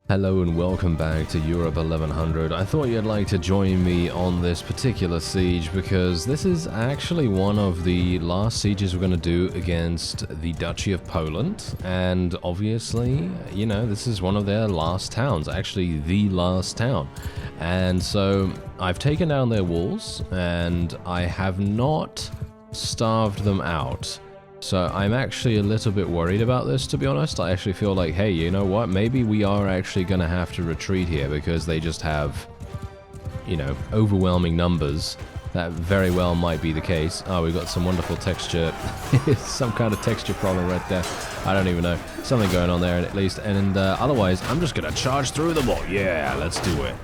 Hello and welcome back to Europe 1100. I thought you'd like to join me on this particular siege because this is actually one of the last sieges we're going to do against the Duchy of Poland, and obviously, you know, this is one of their last towns, actually the last town. And so I've taken down their walls and I have not starved them out. So I'm actually a little bit worried about this, to be honest. I actually feel like, hey, you know what? Maybe we are actually going to have to retreat here because they just have, you know, overwhelming numbers. That very well might be the case. Oh, we've got some wonderful texture. Some kind of texture problem right there. I don't even know. Something going on there at least. And otherwise, I'm just going to charge through them all. Yeah, let's do it.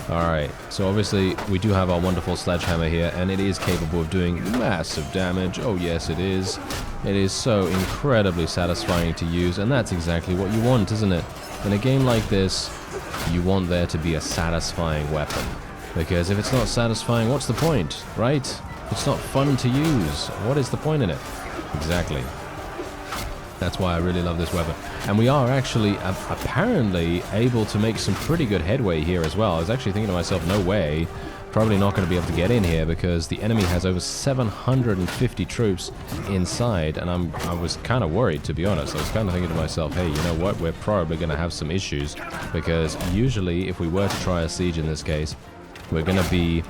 Alright, so obviously we do have our wonderful sledgehammer here, and it is capable of doing massive damage. Oh yes, it is. It is so incredibly satisfying to use, and that's exactly what you want, isn't it? In a game like this, you want there to be a satisfying weapon. Because if it's not satisfying, what's the point, right? It's not fun to use. What is the point in it? Exactly. That's why I really love this weapon. And we are actually apparently able to make some pretty good headway here as well. I was actually thinking to myself, no way. Probably not going to be able to get in here because the enemy has over 750 troops inside. And I was kind of worried, to be honest. I was kind of thinking to myself, hey, you know what? We're probably going to have some issues. Because usually if we were to try a siege in this case, we're going to be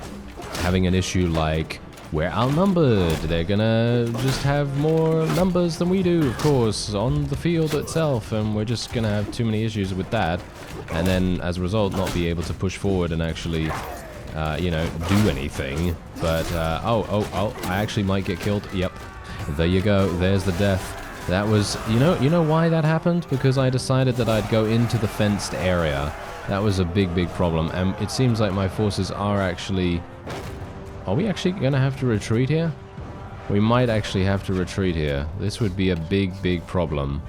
having an issue like, we're outnumbered. They're gonna just have more numbers than we do, of course, on the field itself, and we're just gonna have too many issues with that, and then as a result not be able to push forward and actually, you know, do anything. But oh, I actually might get killed. Yep, there you go. There's the death. That was, you know why that happened? Because I decided that I'd go into the fenced area. That was a big problem, and it seems like my forces are actually. Are we actually going to have to retreat here? We might actually have to retreat here. This would be a big problem.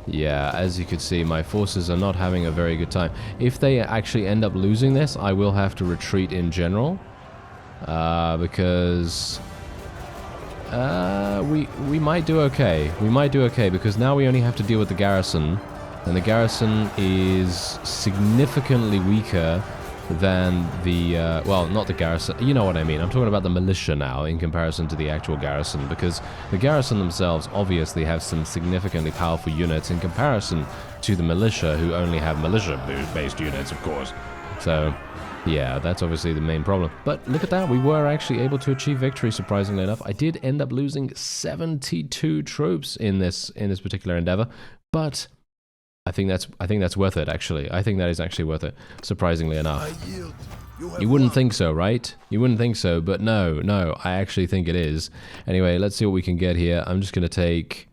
Yeah, as you could see, my forces are not having a very good time. If they actually end up losing this, I will have to retreat in general. Because we might do okay. We might do okay, because now we only have to deal with the garrison. And the garrison is significantly weaker than the, well, not the garrison, you know what I mean. I'm talking about the militia now in comparison to the actual garrison, because the garrison themselves obviously have some significantly powerful units in comparison to the militia, who only have militia-based units, of course. So, yeah, that's obviously the main problem. But look at that, we were actually able to achieve victory, surprisingly enough. I did end up losing 72 troops in this particular endeavor, but I think that's worth it, actually. I think that is actually worth it, surprisingly enough. You wouldn't think so, right? You wouldn't think so, but no, I actually think it is. Anyway, let's see what we can get here. I'm just going to take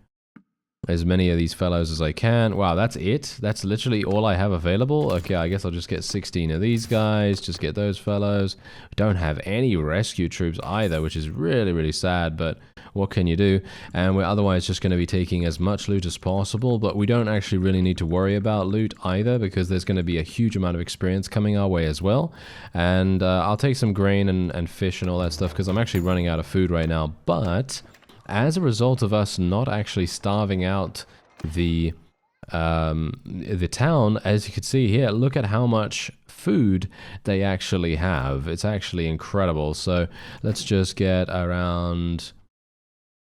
as many of these fellows as I can. Wow, that's it? That's literally all I have available? Okay, I guess I'll just get 16 of these guys, just get those fellows. Don't have any rescue troops either, which is really sad, but what can you do? And we're otherwise just going to be taking as much loot as possible, but we don't actually really need to worry about loot either, because there's going to be a huge amount of experience coming our way as well. And I'll take some grain and fish and all that stuff, because I'm actually running out of food right now. But as a result of us not actually starving out the town, as you can see here, look at how much food they actually have. It's actually incredible. So let's just get around,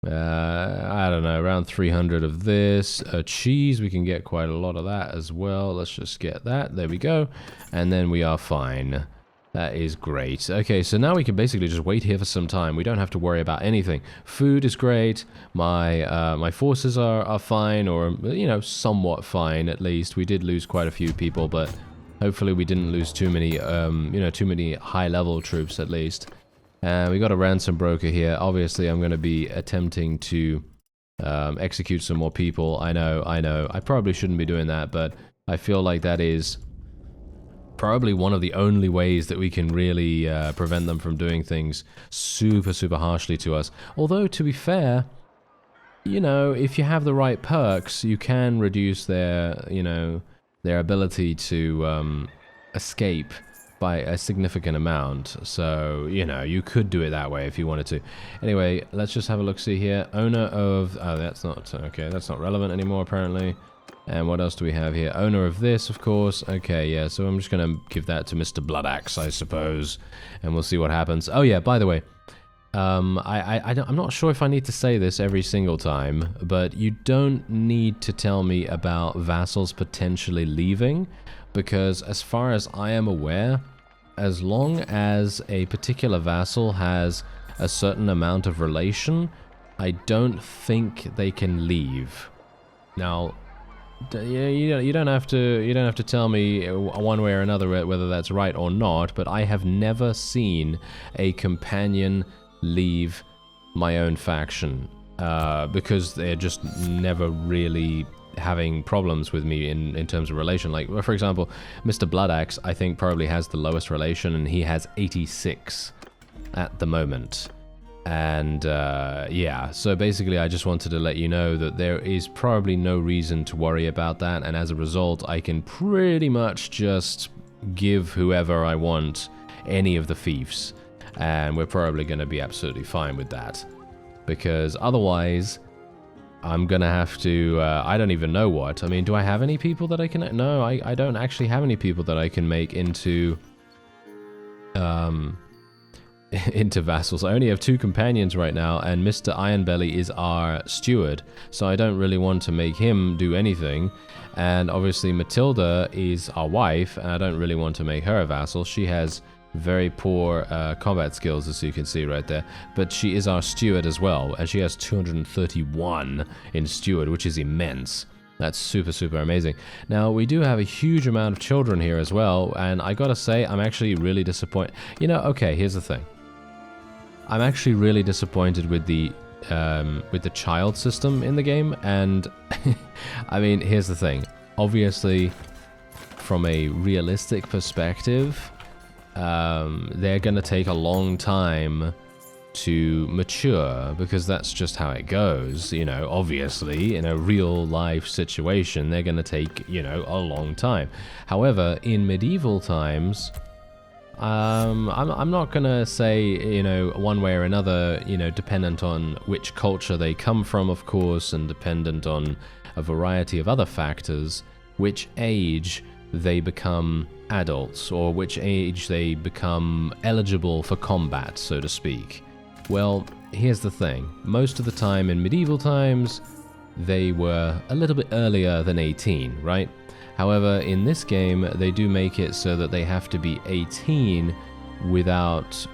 I don't know, around 300 of this. Cheese, we can get quite a lot of that as well. Let's just get that. There we go. And then we are fine. That is great. Okay, so now we can basically just wait here for some time. We don't have to worry about anything. Food is great. My forces are fine, or, you know, somewhat fine at least. We did lose quite a few people, but hopefully we didn't lose too many, you know, too many high-level troops at least. We got a ransom broker here. Obviously, I'm going to be attempting to execute some more people. I know. I probably shouldn't be doing that, but I feel like that is probably one of the only ways that we can really prevent them from doing things super harshly to us. Although, to be fair, you know, if you have the right perks, you can reduce their, you know, their ability to escape by a significant amount. So, you know, you could do it that way if you wanted to. Anyway, let's just have a look-see here. Owner of... Oh, that's not... Okay, that's not relevant anymore, apparently. And what else do we have here? Owner of this, of course. Okay, yeah, so I'm just going to give that to Mr. Bloodaxe, I suppose. And we'll see what happens. Oh, yeah, by the way, I'm not sure if I need to say this every single time, but you don't need to tell me about vassals potentially leaving, because as far as I am aware, as long as a particular vassal has a certain amount of relation, I don't think they can leave. Now, you don't have to tell me one way or another whether that's right or not, but I have never seen a companion leave my own faction because they're just never really having problems with me in terms of relation. Like, for example, Mr. Bloodaxe, I think, probably has the lowest relation, and he has 86 at the moment. And yeah, so basically I just wanted to let you know that there is probably no reason to worry about that, and as a result I can pretty much just give whoever I want any of the fiefs, and we're probably going to be absolutely fine with that, because otherwise I'm gonna have to, I don't even know what. I mean, do I have any people that I can... No, I don't actually have any people that I can make into into vassals. I only have 2 companions right now, and Mr. Ironbelly is our steward, so I don't really want to make him do anything. And obviously Matilda is our wife, and I don't really want to make her a vassal. She has very poor combat skills, as you can see right there, but she is our steward as well, and she has 231 in steward, which is immense. That's super, super amazing. Now, we do have a huge amount of children here as well, and I gotta say, I'm actually really disappointed. You know, okay, here's the thing. I'm actually really disappointed with the child system in the game, and I mean, here's the thing. Obviously, from a realistic perspective, they're gonna take a long time to mature, because that's just how it goes. You know, obviously in a real life situation they're gonna take, you know, a long time. However, in medieval times, I'm not gonna say, you know, one way or another, you know, dependent on which culture they come from, of course, and dependent on a variety of other factors, which age they become adults, or which age they become eligible for combat, so to speak. Well, here's the thing. Most of the time in medieval times, they were a little bit earlier than 18, right? However, in this game, they do make it so that they have to be 18 without,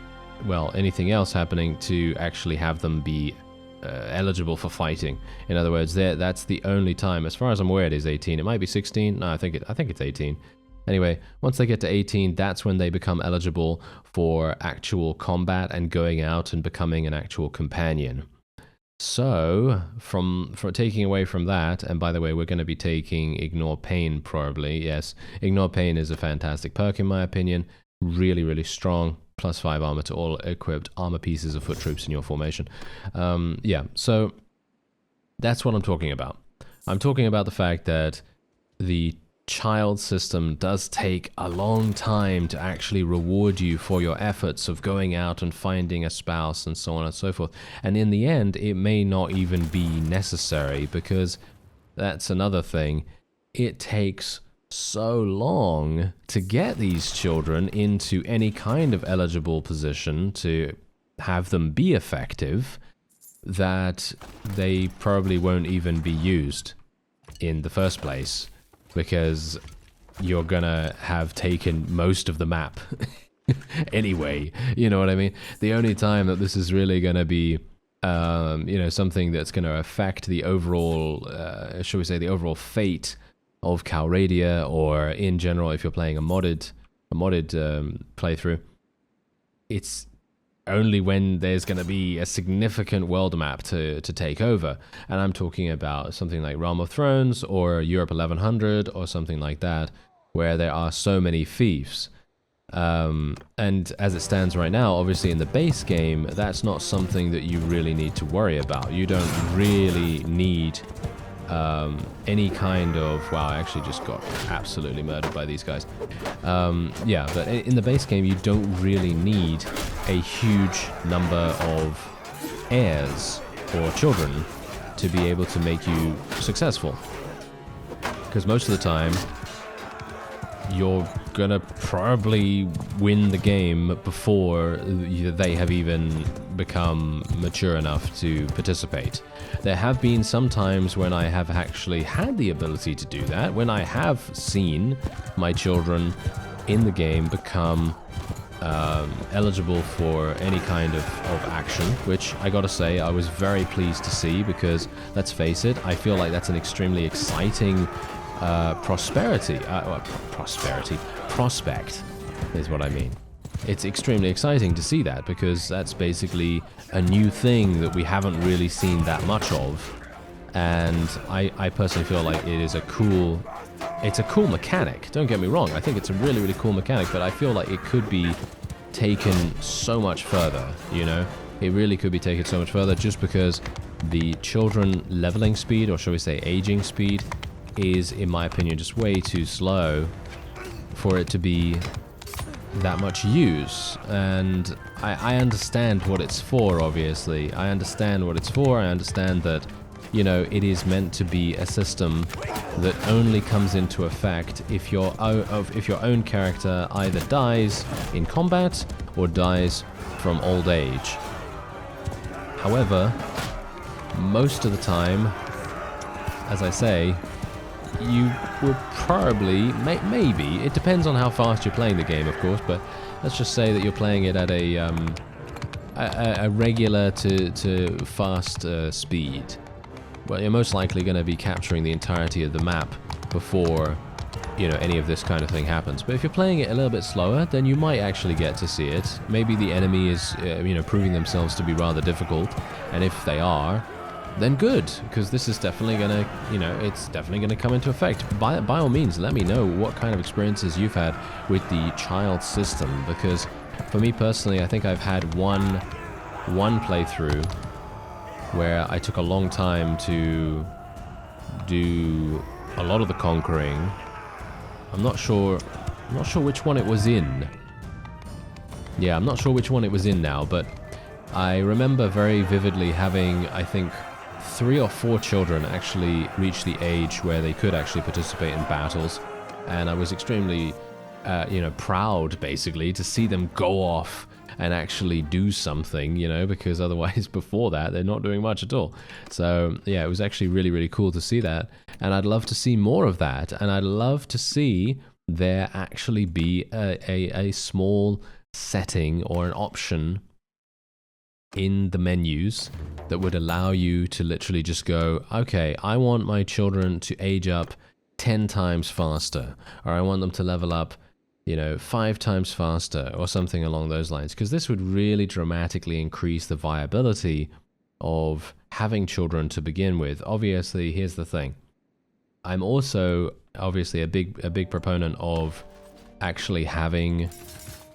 well, anything else happening to actually have them be eligible for fighting. In other words, that's the only time, as far as I'm aware, it is 18. It might be 16. No, I think it's 18. Anyway, once they get to 18, that's when they become eligible for actual combat and going out and becoming an actual companion. So, from taking away from that, and by the way, we're going to be taking Ignore Pain probably, yes. Ignore Pain is a fantastic perk in my opinion. Really, really strong. +5 armor to all equipped armor pieces of foot troops in your formation. Yeah, so that's what I'm talking about. I'm talking about the fact that the child system does take a long time to actually reward you for your efforts of going out and finding a spouse and so on and so forth. And in the end, it may not even be necessary, because that's another thing. It takes so long to get these children into any kind of eligible position to have them be effective, that they probably won't even be used in the first place, because you're gonna have taken most of the map anyway, you know what I mean? The only time that this is really gonna be, you know, something that's gonna affect the overall, shall we say, the overall fate of Calradia, or in general, if you're playing a modded playthrough, it's only when there's going to be a significant world map to take over. And I'm talking about something like Realm of Thrones or Europe 1100 or something like that, where there are so many fiefs. And as it stands right now, obviously in the base game, that's not something that you really need to worry about. You don't really need any kind of... Wow, I actually just got absolutely murdered by these guys. Yeah, but in the base game, you don't really need a huge number of heirs or children to be able to make you successful. because most of the time you're gonna probably win the game before they have even become mature enough to participate. There have been some times when I have actually had the ability to do that, when I have seen my children in the game become eligible for any kind of action, which I gotta say I was very pleased to see, because let's face it, I feel like that's an extremely exciting prospect is what I mean. It's extremely exciting to see that, because that's basically a new thing that we haven't really seen that much of, and I personally feel like it is it's a cool mechanic. Don't get me wrong, I think it's a really, really cool mechanic, but I feel like it could be taken so much further, you know? It really could be taken so much further, just because the children leveling speed, or shall we say aging speed, is, in my opinion, just way too slow for it to be that much use. And I understand what it's for, obviously. I understand what it's for. I understand that, you know, it is meant to be a system that only comes into effect if your own character either dies in combat or dies from old age. However, most of the time, as I say, you will probably, maybe, it depends on how fast you're playing the game, of course, but let's just say that you're playing it at a regular to fast speed. Well, you're most likely going to be capturing the entirety of the map before, you know, any of this kind of thing happens. But if you're playing it a little bit slower, then you might actually get to see it. Maybe the enemy is, you know, proving themselves to be rather difficult, and if they are, then good, because this is definitely going to, you know, it's definitely going to come into effect. By all means, let me know what kind of experiences you've had with the child system, because for me personally, I think I've had one playthrough where I took a long time to do a lot of the conquering. I'm not sure which one it was in. Yeah, I'm not sure which one it was in now, but I remember very vividly having, I think, 3 or 4 children actually reach the age where they could actually participate in battles, and I was extremely, you know, proud, basically, to see them go off and actually do something, you know, because otherwise before that they're not doing much at all. So yeah, it was actually really, really cool to see that, and I'd love to see more of that, and I'd love to see there actually be a small setting or an option in the menus that would allow you to literally just go, okay, I want my children to age up 10 times faster, or I want them to level up, you know, 5 times faster, or something along those lines, because this would really dramatically increase the viability of having children to begin with. Obviously, here's the thing. I'm also obviously a big proponent of actually having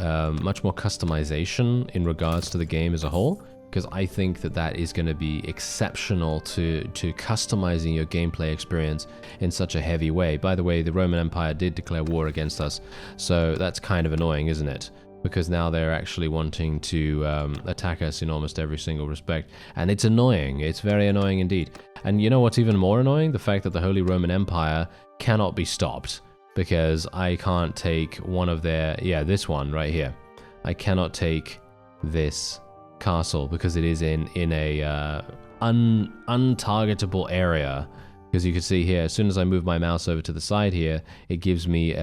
much more customization in regards to the game as a whole, because I think that that is going to be exceptional to customizing your gameplay experience in such a heavy way. By the way, the Roman Empire did declare war against us, so that's kind of annoying, isn't it? Because now they're actually wanting to attack us in almost every single respect, and it's annoying. It's very annoying indeed. And you know what's even more annoying? The fact that the Holy Roman Empire cannot be stopped, because I can't take one of their, yeah, this one right here. I cannot take this castle because it is in a untargetable area. Because you can see here, as soon as I move my mouse over to the side here, it gives me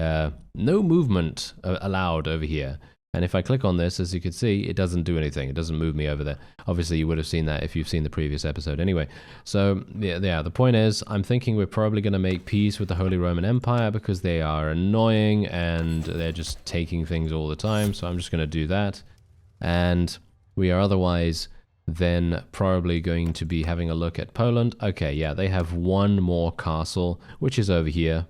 no movement allowed over here. And if I click on this, as you can see, it doesn't do anything. It doesn't move me over there. Obviously, you would have seen that if you've seen the previous episode anyway. So, yeah, the point is, I'm thinking we're probably going to make peace with the Holy Roman Empire because they are annoying and they're just taking things all the time. So I'm just going to do that. And we are otherwise then probably going to be having a look at Poland. Okay, yeah, they have one more castle, which is over here.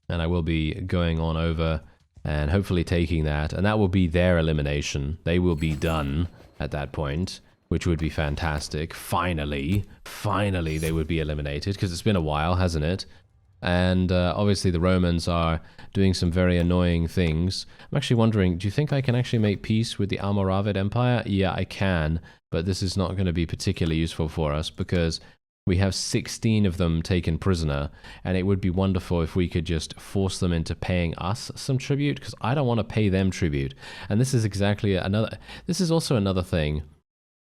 And I will be going on over and hopefully taking that, and that will be their elimination. They will be done at that point, which would be fantastic. Finally they would be eliminated, because it's been a while, hasn't it? And obviously the Romans are doing some very annoying things. I'm actually wondering, do you think I can actually make peace with the Almoravid Empire? Yeah, I can, but this is not going to be particularly useful for us, because We have 16 of them taken prisoner, and it would be wonderful if we could just force them into paying us some tribute, because I don't want to pay them tribute. And this is exactly this is also another thing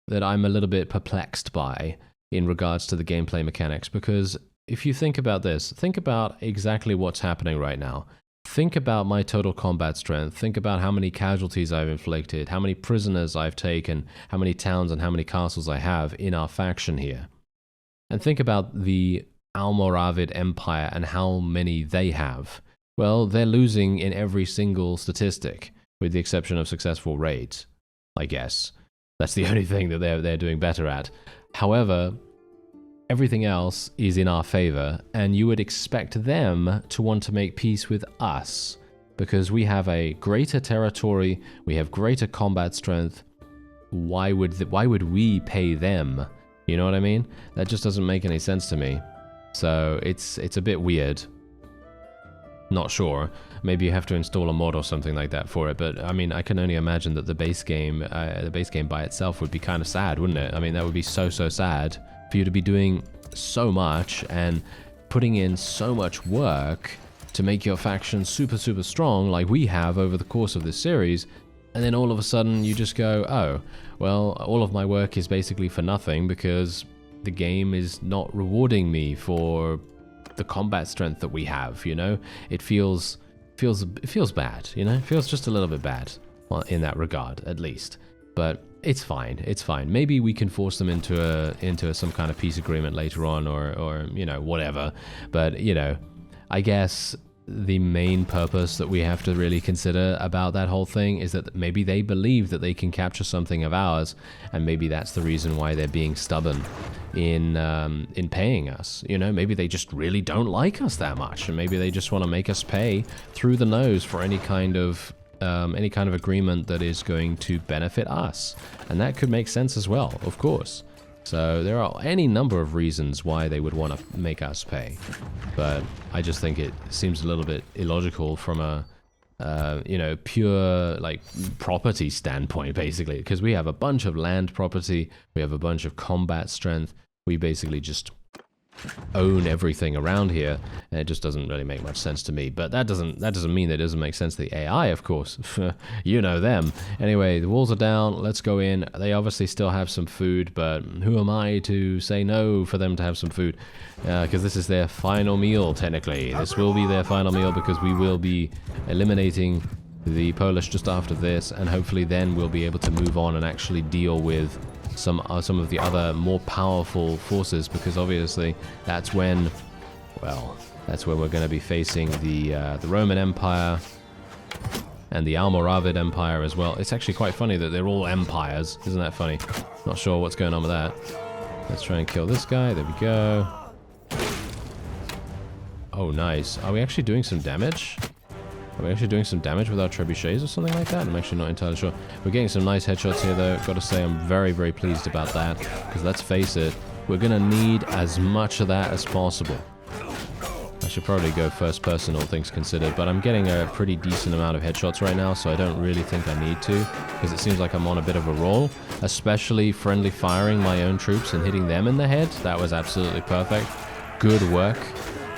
that I'm a little bit perplexed by in regards to the gameplay mechanics, because if you think about this, think about exactly what's happening right now. Think about my total combat strength. Think about how many casualties I've inflicted, how many prisoners I've taken, how many towns and how many castles I have in our faction here. And think about the Almoravid Empire and how many they have. Well, they're losing in every single statistic, with the exception of successful raids, I guess. That's the only thing that they're doing better at. However, everything else is in our favor, and you would expect them to want to make peace with us, because we have a greater territory, we have greater combat strength. Why would we pay them? You know what I mean? That just doesn't make any sense to me. So it's a bit weird. Not sure. Maybe you have to install a mod or something like that for it. But I mean, I can only imagine that the base game by itself would be kind of sad, wouldn't it? I mean, that would be so sad for you to be doing so much and putting in so much work to make your faction super strong, like we have over the course of this series. And then all of a sudden you just go, oh, well, all of my work is basically for nothing because the game is not rewarding me for the combat strength that we have, you know? It feels bad, you know? It feels just a little bit bad, well, in that regard, at least. But it's fine, it's fine. Maybe we can force them into some kind of peace agreement later on, or you know, whatever. But, you know, I guess the main purpose that we have to really consider about that whole thing is that maybe they believe that they can capture something of ours, and maybe that's the reason why they're being stubborn in paying us. You know, maybe they just really don't like us that much, and maybe they just want to make us pay through the nose for any kind of agreement that is going to benefit us, and that could make sense as well, of course. So there are any number of reasons why they would want to make us pay, but I just think it seems a little bit illogical from a you know, pure like property standpoint, basically, because we have a bunch of land property, we have a bunch of combat strength, we basically just own everything around here, and it just doesn't really make much sense to me. But that doesn't mean that it doesn't make sense to the AI, of course. You know them. Anyway, the walls are down, let's go in. They obviously still have some food, but who am I to say no for them to have some food? Because this is their final meal, technically. This will be their final meal, because we will be eliminating the Polish just after this, and hopefully then we'll be able to move on and actually deal with some of the other more powerful forces, because obviously that's when we're going to be facing the Roman Empire and the Almoravid Empire as well. It's actually quite funny that they're all empires. Isn't that funny? Not sure what's going on with that. Let's try and kill this guy. There we go. Oh, nice. Are we actually doing some damage? Are we actually doing some damage with our trebuchets or something like that? I'm actually not entirely sure. We're getting some nice headshots here, though. Got to say, I'm very, very pleased about that. Because let's face it, we're going to need as much of that as possible. I should probably go first person, all things considered. But I'm getting a pretty decent amount of headshots right now, so I don't really think I need to. Because it seems like I'm on a bit of a roll. Especially friendly firing my own troops and hitting them in the head. That was absolutely perfect. Good work.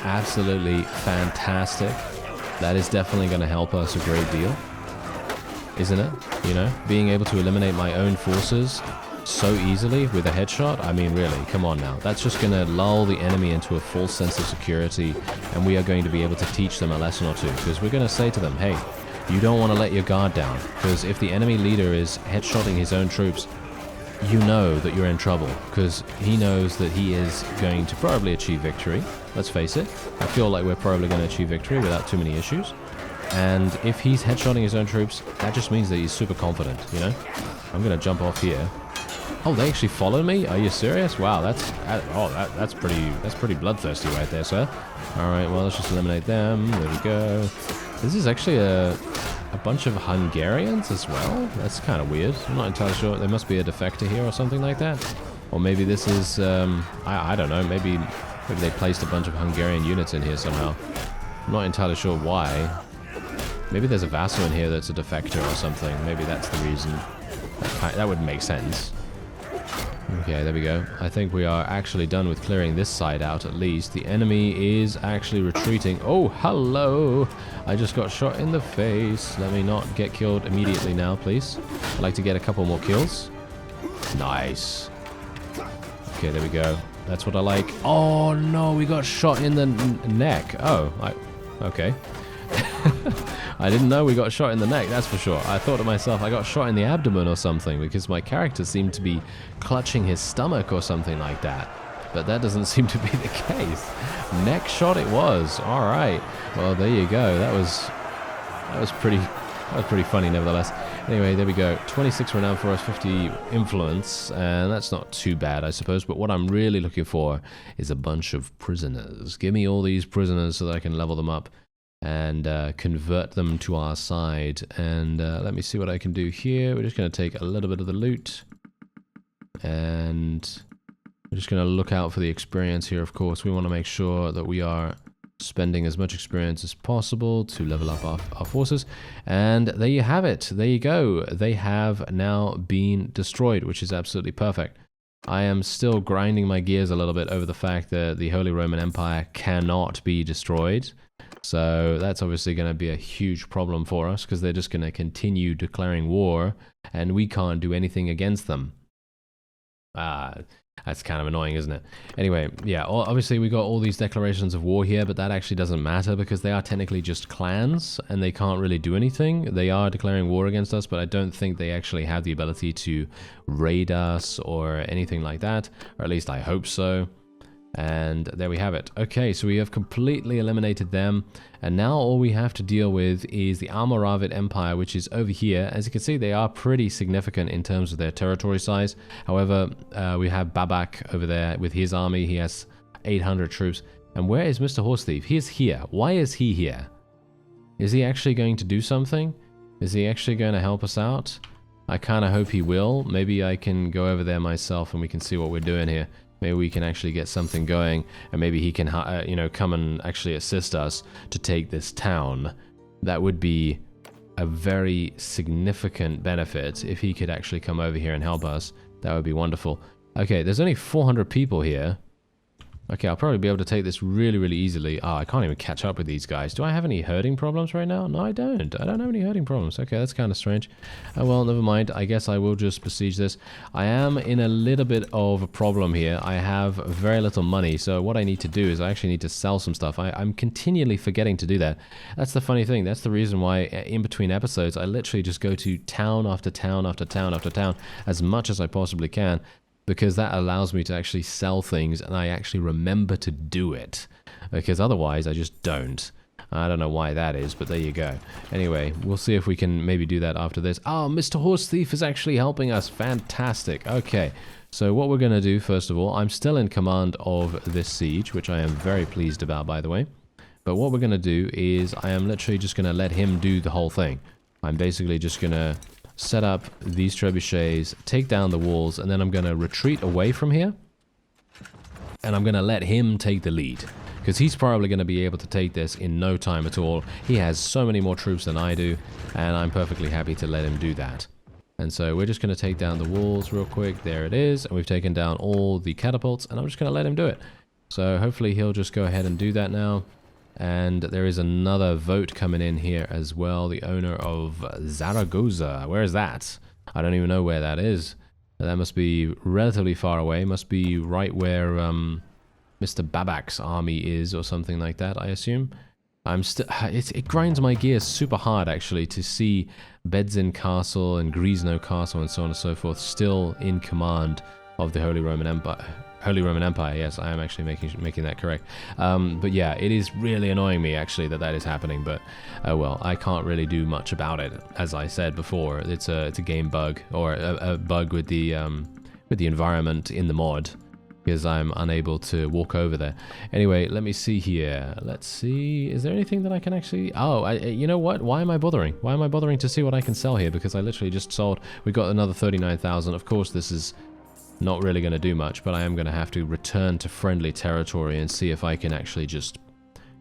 Absolutely fantastic. That is definitely going to help us a great deal, isn't it? You know, being able to eliminate my own forces so easily with a headshot. I mean, really, come on now. That's just going to lull the enemy into a false sense of security, and we are going to be able to teach them a lesson or two, because we're going to say to them, hey, you don't want to let your guard down, because if the enemy leader is headshotting his own troops, you know that you're in trouble, because he knows that he is going to probably achieve victory. Let's face it, I feel like we're probably going to achieve victory without too many issues. And if he's headshotting his own troops, that just means that he's super confident, you know? I'm going to jump off here. Oh, they actually followed me? Are you serious? Wow, that's pretty bloodthirsty right there, sir. All right, well, let's just eliminate them. There we go. This is actually a bunch of Hungarians as well. That's kind of weird. I'm not entirely sure. There must be a defector here or something like that. Or maybe this is, I don't know, maybe they placed a bunch of Hungarian units in here somehow. I'm not entirely sure why. Maybe there's a vassal in here that's a defector or something. Maybe that's the reason. That would make sense. Okay, there we go. I think we are actually done with clearing this side out at least. The enemy is actually retreating. Oh, hello! I just got shot in the face. Let me not get killed immediately now, please. I'd like to get a couple more kills. Nice. Okay, there we go. That's what I like. Oh, no, we got shot in the neck. Oh, okay. I didn't know we got shot in the neck, that's for sure. I thought to myself, I got shot in the abdomen or something because my character seemed to be clutching his stomach or something like that. But that doesn't seem to be the case. Neck shot it was. All right. Well, there you go. That was pretty funny nevertheless. Anyway, there we go. 26 renown for us, 50 influence, and that's not too bad, I suppose. But what I'm really looking for is a bunch of prisoners. Give me all these prisoners so that I can level them up and convert them to our side. And let me see what I can do here. We're just going to take a little bit of the loot. And we're just going to look out for the experience here, of course. We want to make sure that we are spending as much experience as possible to level up our forces. And there you have it. There you go. They have now been destroyed, which is absolutely perfect. I am still grinding my gears a little bit over the fact that the Holy Roman Empire cannot be destroyed. So that's obviously going to be a huge problem for us because they're just going to continue declaring war and we can't do anything against them. That's kind of annoying, isn't it? Anyway, yeah, obviously we got all these declarations of war here, but that actually doesn't matter because they are technically just clans and they can't really do anything. They are declaring war against us, but I don't think they actually have the ability to raid us or anything like that, or at least I hope so. And there we have it. Okay, so we have completely eliminated them, and now all we have to deal with is the Almoravid Empire, which is over here. As you can see, they are pretty significant in terms of their territory size. However, we have Babak over there with his army. He has 800 troops. And where is Mr. Horse Thief? He is here. Why is he here? Is he actually going to do something? Is he actually going to help us out? I kind of hope he will. Maybe I can go over there myself and we can see what we're doing here. Maybe we can actually get something going, and maybe he can, you know, come and actually assist us to take this town. That would be a very significant benefit if he could actually come over here and help us. That would be wonderful. Okay, there's only 400 people here. Okay, I'll probably be able to take this really, really easily. Oh, I can't even catch up with these guys. Do I have any herding problems right now? No, I don't. I don't have any herding problems. Okay, that's kind of strange. Oh, well, never mind. I guess I will just besiege this. I am in a little bit of a problem here. I have very little money, so what I need to do is I actually need to sell some stuff. I'm continually forgetting to do that. That's the funny thing. That's the reason why in between episodes, I literally just go to town after town after town after town as much as I possibly can, because that allows me to actually sell things and I actually remember to do it, because otherwise I just don't. I don't know why that is, but there you go. Anyway, we'll see if we can maybe do that after this. Oh, Mr. Horse Thief is actually helping us. Fantastic. Okay, so what we're going to do, first of all, I'm still in command of this siege, which I am very pleased about, by the way. But what we're going to do is I am literally just going to let him do the whole thing. I'm basically just going to set up these trebuchets, take down the walls, and then I'm going to retreat away from here. And I'm going to let him take the lead, because he's probably going to be able to take this in no time at all. He has so many more troops than I do, and I'm perfectly happy to let him do that. And so we're just going to take down the walls real quick. There it is. And we've taken down all the catapults, and I'm just going to let him do it. So hopefully he'll just go ahead and do that now. And there is another vote coming in here as well. The owner of Zaragoza. Where is that? I don't even know where that is. That must be relatively far away. Must be right where Mr. Babak's army is, or something like that, I assume. It grinds my gears super hard, actually, to see Bedzin Castle and Grisno Castle and so on and so forth still in command of the Holy Roman Empire. Holy Roman Empire, yes, I am actually making that correct. But yeah, it is really annoying me, actually, that is happening. But well, I can't really do much about it. As I said before, it's a game bug, or a bug with the environment in the mod, because I'm unable to walk over there. Anyway, let me see here. Let's see. Is there anything that I can actually... Oh, you know what? Why am I bothering? Why am I bothering to see what I can sell here? Because I literally just sold... We got another 39,000. Of course, this is not really going to do much, but I am going to have to return to friendly territory and see if I can actually just,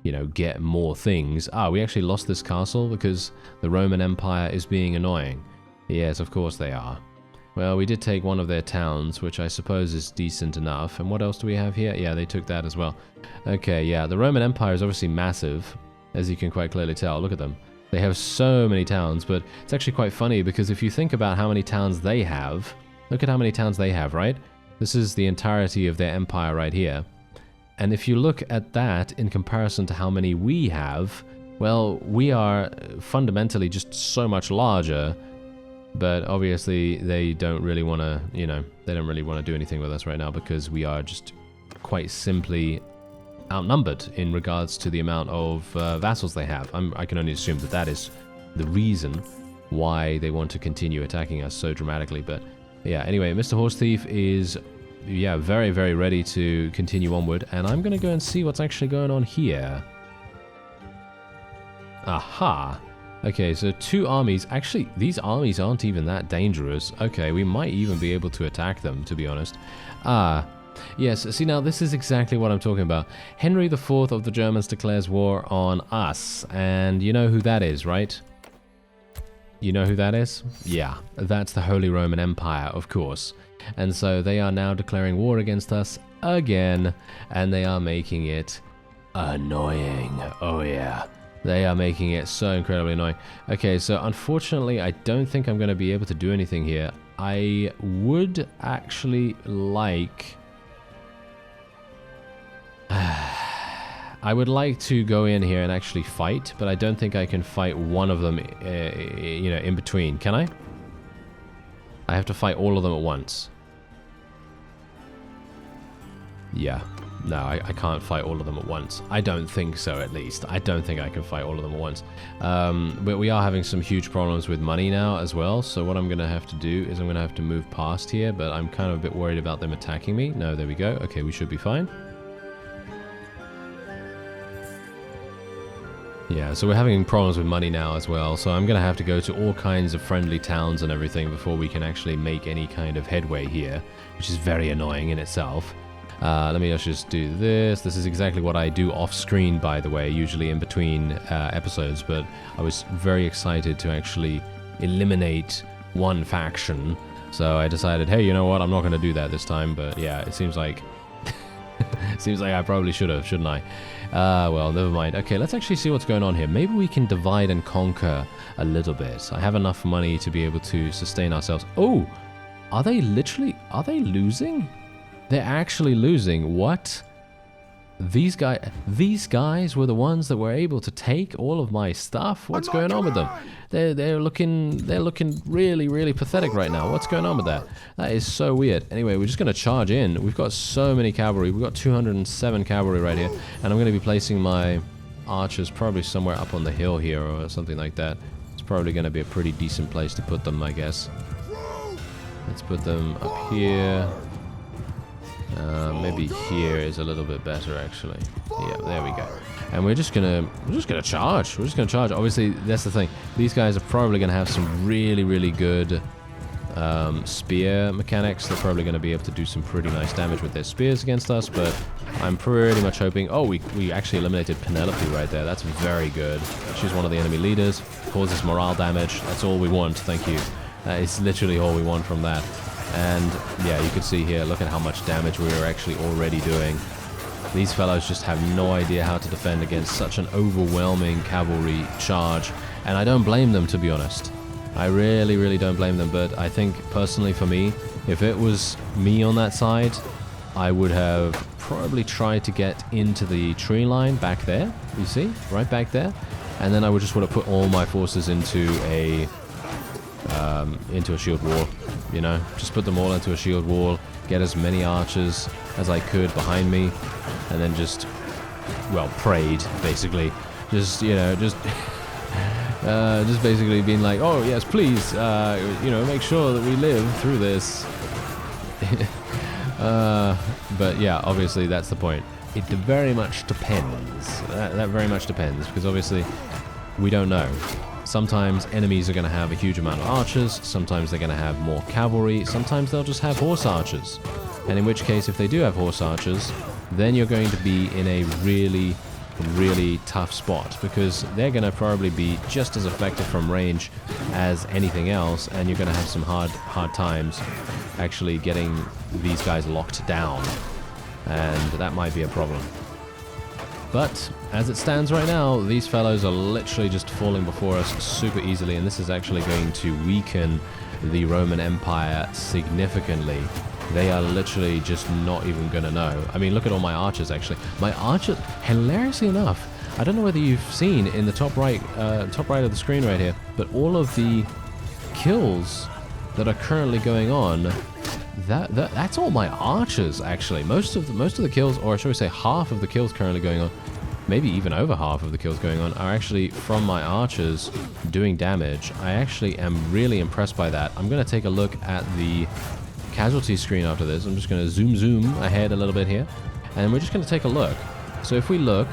you know, get more things. Ah, we actually lost this castle because the Roman Empire is being annoying. Yes, of course they are. Well, we did take one of their towns, which I suppose is decent enough. And what else do we have here? Yeah, they took that as well. Okay, yeah, the Roman Empire is obviously massive, as you can quite clearly tell. Look at them. They have so many towns, but it's actually quite funny because if you think about how many towns they have, look at how many towns they have, right? This is the entirety of their empire right here. And if you look at that in comparison to how many we have, well, we are fundamentally just so much larger. But obviously they don't really want to, you know, they don't really want to do anything with us right now because we are just quite simply outnumbered in regards to the amount of vassals they have. I can only assume that that is the reason why they want to continue attacking us so dramatically. But yeah, anyway, Mr. Horse Thief is, yeah, very, very ready to continue onward. And I'm going to go and see what's actually going on here. Aha! Okay, so 2 armies. Actually, these armies aren't even that dangerous. Okay, we might even be able to attack them, to be honest. Ah, yes, see now, this is exactly what I'm talking about. Henry IV of the Germans declares war on us. And you know who that is, right? You know who that is? Yeah, that's the Holy Roman Empire, of course. And so they are now declaring war against us again. And they are making it annoying. Oh, yeah. They are making it so incredibly annoying. Okay, so unfortunately, I don't think I'm going to be able to do anything here. I would actually like... I would like to go in here and actually fight, but I don't think I can fight one of them, you know, in between. Can I? I have to fight all of them at once. Yeah. No, I can't fight all of them at once. I don't think so, at least. I don't think I can fight all of them at once. But we are having some huge problems with money now as well. So what I'm going to have to do is I'm going to have to move past here. But I'm kind of a bit worried about them attacking me. No, there we go. Okay, we should be fine. Yeah, so we're having problems with money now as well. So I'm going to have to go to all kinds of friendly towns and everything before we can actually make any kind of headway here. Which is very annoying in itself. Let me just do this. This is exactly what I do off screen, by the way, usually in between episodes, but I was very excited to actually eliminate one faction, so I decided, hey, you know what, I'm not going to do that this time, but yeah, it seems like I probably should have, shouldn't I? Well, never mind. Okay, let's actually see what's going on here. Maybe we can divide and conquer a little bit. I have enough money to be able to sustain ourselves. Oh, are they losing? They're actually losing. What? These guys were the ones that were able to take all of my stuff. What's going on with them? They're looking really, really pathetic right now. What's going on with that? That is so weird. Anyway, we're just going to charge in. We've got so many cavalry. We've got 207 cavalry right here, and I'm going to be placing my archers probably somewhere up on the hill here or something like that. It's probably going to be a pretty decent place to put them, I guess. Let's put them up here. Maybe here is a little bit better, actually. Yeah, there we go. And we're just gonna charge. We're just gonna charge. Obviously, that's the thing. These guys are probably gonna have some really, really good spear mechanics. They're probably gonna be able to do some pretty nice damage with their spears against us. But I'm pretty much hoping. Oh, we actually eliminated Penelope right there. That's very good. She's one of the enemy leaders. Causes morale damage. That's all we want. Thank you. That is literally all we want from that. And yeah, you can see here, look at how much damage we are actually already doing. These fellows just have no idea how to defend against such an overwhelming cavalry charge. And I don't blame them, to be honest. I really, really don't blame them. But I think, personally for me, if it was me on that side, I would have probably tried to get into the tree line back there. You see? Right back there. And then I would just want to put all my forces into a shield wall. You know, just put them all into a shield wall, get as many archers as I could behind me, and then just, well, prayed, basically. Just, you know, just basically being like, oh, yes, please, you know, make sure that we live through this. But yeah, obviously that's the point. It very much depends. That very much depends, because obviously we don't know. Sometimes enemies are going to have a huge amount of archers, sometimes they're going to have more cavalry, sometimes they'll just have horse archers. And in which case, if they do have horse archers, then you're going to be in a really, really tough spot, because they're going to probably be just as effective from range as anything else, and you're going to have some hard times actually getting these guys locked down, and that might be a problem. But as it stands right now, these fellows are literally just falling before us super easily, and this is actually going to weaken the Roman Empire significantly. They are literally just not even going to know. I mean, look at all my archers, actually. My archers, hilariously enough, I don't know whether you've seen in the top right of the screen right here, but all of the kills that are currently going on, that's all my archers, actually. Most of the kills, or shall we say half of the kills currently going on, maybe even over half of the kills going on, are actually from my archers doing damage. I actually am really impressed by that. I'm going to take a look at the casualty screen after this. I'm just going to zoom ahead a little bit here, and we're just going to take a look. So if we look,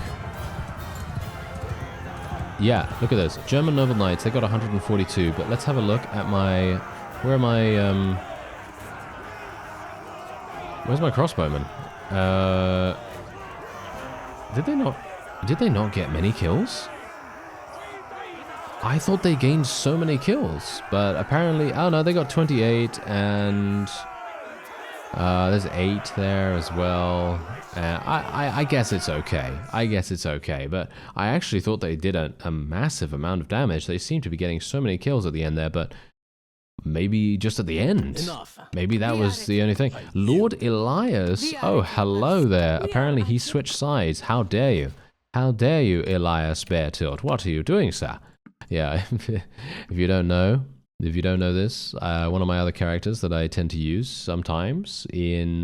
yeah, look at this. German Noble Knights, they got 142, but let's have a look at my, where are my, where's my crossbowmen? Did they not get many kills? I thought they gained so many kills, but apparently, oh no, they got 28, and there's 8 there as well. I guess it's okay. I guess it's okay, but I actually thought they did a massive amount of damage. They seem to be getting so many kills at the end there, but maybe just at the end. Maybe that was the only thing. Lord Elias, oh, hello there. Apparently he switched sides. How dare you? How dare you, Elias Beartilde? What are you doing, sir? Yeah, if you don't know this, one of my other characters that I tend to use sometimes in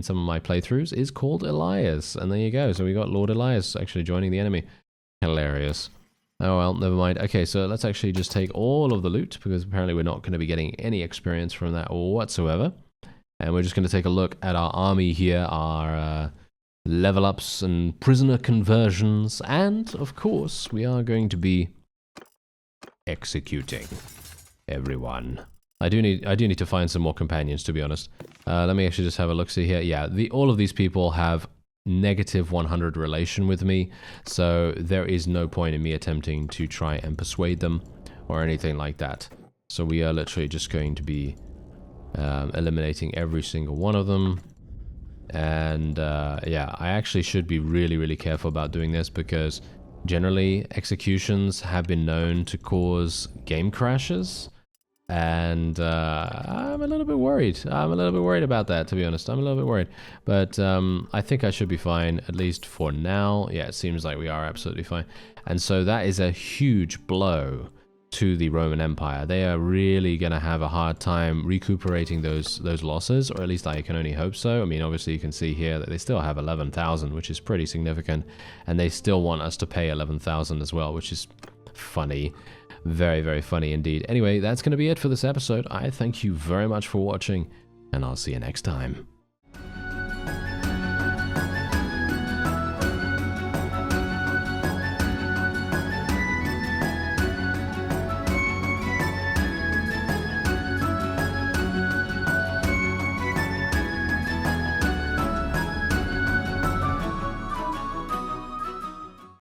some of my playthroughs is called Elias, and there you go. So we got Lord Elias actually joining the enemy. Hilarious. Oh well, never mind. Okay, so let's actually just take all of the loot, because apparently we're not going to be getting any experience from that whatsoever. And we're just going to take a look at our army here, our level ups and prisoner conversions, and of course we are going to be executing everyone. I do need to find some more companions, to be honest. Let me actually just have a look see here. Yeah, all of these people have negative 100 relation with me, so there is no point in me attempting to try and persuade them or anything like that. So we are literally just going to be eliminating every single one of them. And yeah, I actually should be really careful about doing this, because generally executions have been known to cause game crashes, and I'm a little bit worried. I'm a little bit worried about that, to be honest. I'm a little bit worried, but I think I should be fine, at least for now. Yeah, it seems like we are absolutely fine. And so that is a huge blow to the Roman Empire. They are really going to have a hard time recuperating those losses, or at least I can only hope so. I mean, obviously you can see here that they still have 11,000, which is pretty significant, and they still want us to pay 11,000 as well, which is funny. Very funny indeed. Anyway, that's going to be it for this episode. I thank you very much for watching, and I'll see you next time.